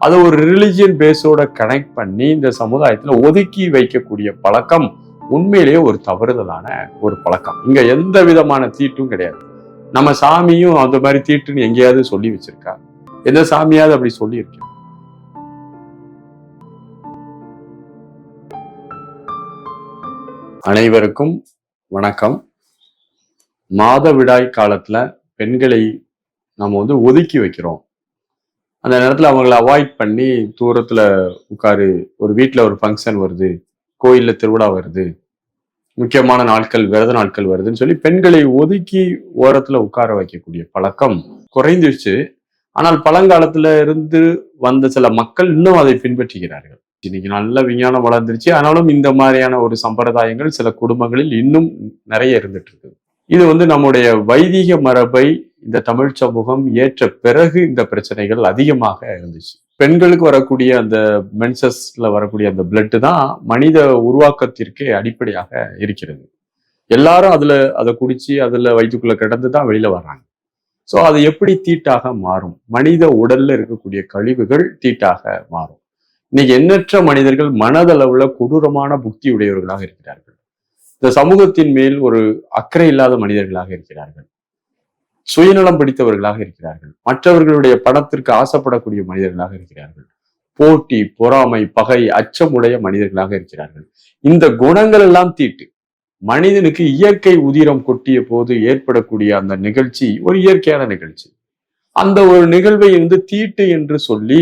அதை ஒரு religion பேஸோட connect பண்ணி இந்த சமுதாயத்துல ஒதுக்கி வைக்கக்கூடிய பழக்கம் உண்மையிலேயே ஒரு தவறுதலான ஒரு பழக்கம். இங்க எந்த விதமான தீட்டும் கிடையாது. நம்ம சாமியும் அந்த மாதிரி தீட்டுன்னு எங்கேயாவது சொல்லி வச்சிருக்கா? எந்த சாமியாவது அப்படி சொல்லி இருக்கு? அனைவருக்கும் வணக்கம். மாதவிடாய் காலத்துல பெண்களை நம்ம ஒதுக்கி வைக்கிறோம். அந்த நேரத்துல அவங்களை அவாய்ட் பண்ணி தூரத்துல உட்காரு, ஒரு வீட்டுல ஒரு ஃபங்க்ஷன் வருது, கோயில்ல திருவிழா வருது, முக்கியமான நாட்கள், விரத நாட்கள் வருதுன்னு சொல்லி பெண்களை ஒதுக்கி ஓரத்துல உட்கார வைக்கக்கூடிய பழக்கம் குறைந்துச்சு. ஆனால் பழங்காலத்துல இருந்து வந்த சில மக்கள் இன்னும் அதை பின்பற்றுகிறார்கள். இன்னைக்கு நல்ல விஞ்ஞானம் வளர்ந்துருச்சு. ஆனாலும் இந்த மாதிரியான ஒரு சம்பிரதாயங்கள் சில குடும்பங்களில் இன்னும் நிறைய இருந்துட்டு இருக்கு. இது நம்முடைய வைதிக மரபை இந்த தமிழ் சமூகம் ஏற்ற பிறகு இந்த பிரச்சனைகள் அதிகமாக இருந்துச்சு. பெண்களுக்கு வரக்கூடிய அந்த மென்சஸ்ல வரக்கூடிய அந்த பிளட் தான் மனித உருவாக்கத்திற்கே அடிப்படையாக இருக்கிறது. எல்லாரும் அதை குடிச்சு அதுல வயிற்றுக்குள்ள கிடந்துதான் வெளியில வர்றாங்க. சோ அது எப்படி தீட்டாக மாறும்? மனித உடல்ல இருக்கக்கூடிய கழிவுகள் தீட்டாக மாறும். இன்னைக்கு எண்ணற்ற மனிதர்கள் மனதளவுல கொடூரமான புக்தி உடையவர்களாக இருக்கிறார்கள். இந்த சமூகத்தின் மேல் ஒரு அக்கறை இல்லாத மனிதர்களாக இருக்கிறார்கள். சுயநலம் பிடித்தவர்களாக இருக்கிறார்கள். மற்றவர்களுடைய பணத்திற்கு ஆசைப்படக்கூடிய மனிதர்களாக இருக்கிறார்கள். போட்டி, பொறாமை, பகை, அச்சமுடைய மனிதர்களாக இருக்கிறார்கள். இந்த குணங்கள் எல்லாம் தீட்டு. மனிதனுக்கு இயற்கை உதிரம் கொட்டிய போது ஏற்படக்கூடிய அந்த நிகழ்ச்சி ஒரு இயற்கையான நிகழ்ச்சி. அந்த ஒரு நிகழ்வை தீட்டு என்று சொல்லி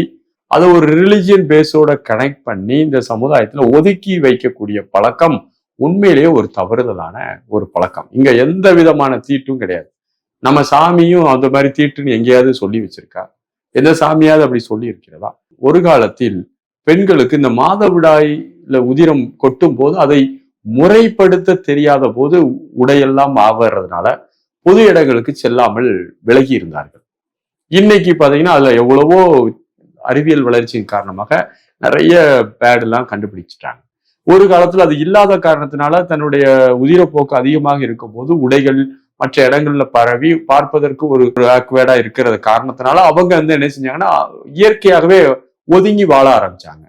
அதை ஒரு ரிலிஜியன் பேஸோட கனெக்ட் பண்ணி இந்த சமுதாயத்துல ஒதுக்கி வைக்கக்கூடிய பழக்கம் உண்மையிலேயே ஒரு தவறுதலான ஒரு பழக்கம். இங்க எந்த விதமான தீட்டும் கிடையாது. நம்ம சாமியும் அந்த மாதிரி தீட்டுன்னு எங்கேயாவது சொல்லி வச்சிருக்கா? எந்த சாமியாவது அப்படி சொல்லி இருக்கிறதா? ஒரு காலத்தில் பெண்களுக்கு இந்த மாதவிடாயில உதிரம் கொட்டும் போது அதை முறைப்படுத்த தெரியாத போது உடையெல்லாம் ஆவறதுனால பொது இடங்களுக்கு செல்லாமல் விலகி இருந்தார்கள். இன்னைக்கு பாத்தீங்கன்னா அதுல எவ்வளவோ அறிவியல் வளர்ச்சியின் காரணமாக நிறைய பேட் எல்லாம் கண்டுபிடிச்சிட்டாங்க. ஒரு காலத்துல அது இல்லாத காரணத்தினால தன்னுடைய உதிரப்போக்கு அதிகமாக இருக்கும் போது உடைகள் மற்ற இடங்கள்ல பரவி பார்ப்பதற்கு ஒரு ஆக்வேர்டா இருக்கிறது காரணத்தினால அவங்க என்ன செஞ்சாங்கன்னா இயற்கையாகவே ஒதுங்கி வாழ ஆரம்பிச்சாங்க.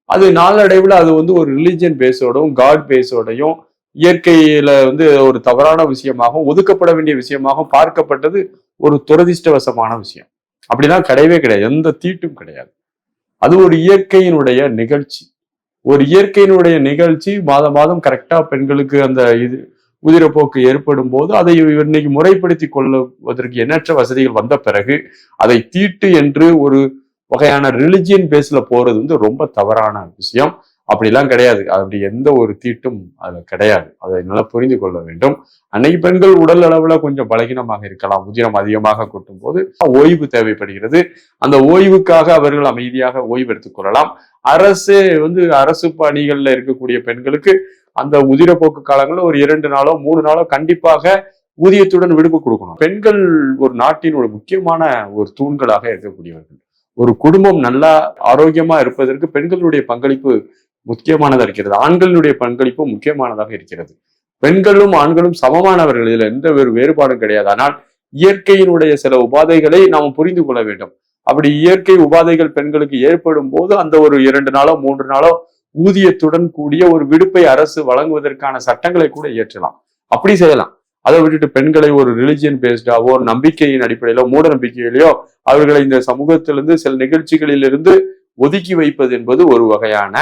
அது நாளடைவுல அது ஒரு ரிலிஜியன் பேஸோடையும் காட் பேஸோடையும் இயற்கையில ஒரு தவறான விஷயமாகவும் ஒதுக்கப்பட வேண்டிய விஷயமாகவும் பார்க்கப்பட்டது ஒரு துரதிர்ஷ்டவசமான விஷயம். அப்படிலாம் கிடையவே கிடையாது. எந்த தீட்டும் கிடையாது. அது ஒரு இயற்கையினுடைய நிகழ்ச்சி. ஒரு இயற்கையினுடைய நிகழ்ச்சி மாதம் மாதம் கரெக்டா பெண்களுக்கு அந்த உதிரப்போக்கு ஏற்படும் போது அதை இன்னைக்கு முறைப்படுத்தி கொள்வதற்கு எண்ணற்ற வசதிகள் வந்த பிறகு அதை தீட்டு என்று ஒரு வகையான ரிலிஜியன் பேஸ்ல போறது ரொம்ப தவறான விஷயம். அப்படிலாம் கிடையாது. அப்படி எந்த ஒரு தீட்டும் அது கிடையாது. அதை நல்லா புரிந்து கொள்ள வேண்டும். அன்னைக்கு பெண்கள் உடல் அளவுல கொஞ்சம் பலகீனமாக இருக்கலாம். உதிரம் அதிகமாக கொட்டும் போது ஓய்வு தேவைப்படுகிறது. அந்த ஓய்வுக்காக அவர்கள் அமைதியாக ஓய்வு எடுத்துக் கொள்ளலாம். அரசு அரசு பணிகள்ல இருக்கக்கூடிய பெண்களுக்கு அந்த உதிரப்போக்கு காலங்கள்ல ஒரு 2 நாளோ 3 நாளோ கண்டிப்பாக ஊதியத்துடன் விடுப்பு கொடுக்கணும். பெண்கள் ஒரு நாட்டின் ஒரு முக்கியமான ஒரு தூண்களாக இருக்கக்கூடியவர்கள். ஒரு குடும்பம் நல்லா ஆரோக்கியமா இருப்பதற்கு பெண்களுடைய பங்களிப்பு முக்கியமானதாக இருக்கிறது. ஆண்களுடைய பங்களிப்பு முக்கியமானதாக இருக்கிறது. பெண்களும் ஆண்களும் சமமானவர்கள். இதுல எந்த வேறுபாடும் கிடையாது. ஆனால் இயற்கையினுடைய சில உபாதைகளை நாம் புரிந்து கொள்ள வேண்டும். அப்படி இயற்கை உபாதைகள் பெண்களுக்கு ஏற்படும் போது அந்த ஒரு 2 நாளோ 3 நாளோ ஊதியத்துடன் கூடிய ஒரு விடுப்பை அரசு வழங்குவதற்கான சட்டங்களை கூட இயற்றலாம். அப்படி செய்யலாம். அதை விட்டுட்டு பெண்களை ஒரு ரிலிஜியன் பேஸ்டாவோ நம்பிக்கையின் அடிப்படையிலோ மூட நம்பிக்கையிலையோ அவர்களை இந்த சமூகத்திலிருந்து சில நிகழ்ச்சிகளிலிருந்து ஒதுக்கி வைப்பது என்பது ஒரு வகையான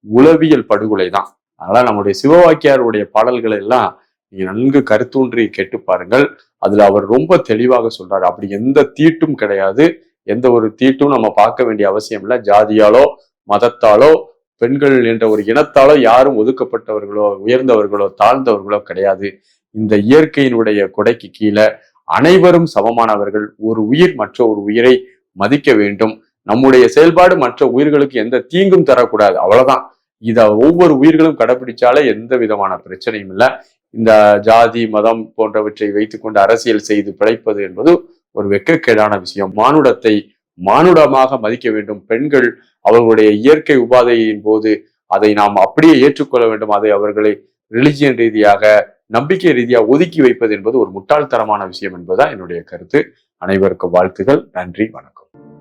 உளவியல் படுகொலை தான். அதனால நம்முடைய சிவவாக்கியாருடைய பாடல்களை எல்லாம் நீங்க நன்கு கருத்தூன்றி கேட்டு பாருங்கள். அதுல அவர் ரொம்ப தெளிவாக சொல்றாரு. அப்படி எந்த தீட்டும் கிடையாது. எந்த ஒரு தீட்டும் நம்ம பார்க்க வேண்டிய அவசியம் இல்லை. ஜாதியாலோ மதத்தாலோ பெண்கள் என்ற ஒரு இனத்தாலோ யாரும் ஒதுக்கப்பட்டவர்களோ உயர்ந்தவர்களோ தாழ்ந்தவர்களோ கிடையாது. இந்த இயற்கையினுடைய கொடைக்கு கீழே அனைவரும் சமமானவர்கள். ஒரு உயிர் மற்ற ஒரு உயிரை மதிக்க வேண்டும். நம்முடைய செயல்பாடு மற்ற உயிர்களுக்கு எந்த தீங்கும் தரக்கூடாது. அவ்வளவுதான். இத ஒவ்வொரு உயிர்களும் கடைபிடிச்சாலே எந்த விதமான பிரச்சனையும் இல்லை. இந்த ஜாதி மதம் போன்றவற்றை வைத்துக்கொண்டு அரசியல் செய்து பிழைப்பது என்பது ஒரு வெட்கக்கேடான விஷயம். மானுடத்தை மானுடமாக மதிக்க வேண்டும். பெண்கள் அவர்களுடைய இயற்கை உபாதையின் போது அதை நாம் அப்படியே ஏற்றுக்கொள்ள வேண்டும். அதை அவர்களை ரிலிஜியன் ரீதியாக நம்பிக்கை ரீதியாக ஒதுக்கி வைப்பது என்பது ஒரு முட்டாள்தனமான விஷயம் என்பதுதான் என்னுடைய கருத்து. அனைவருக்கும் வாழ்த்துகள். நன்றி, வணக்கம்.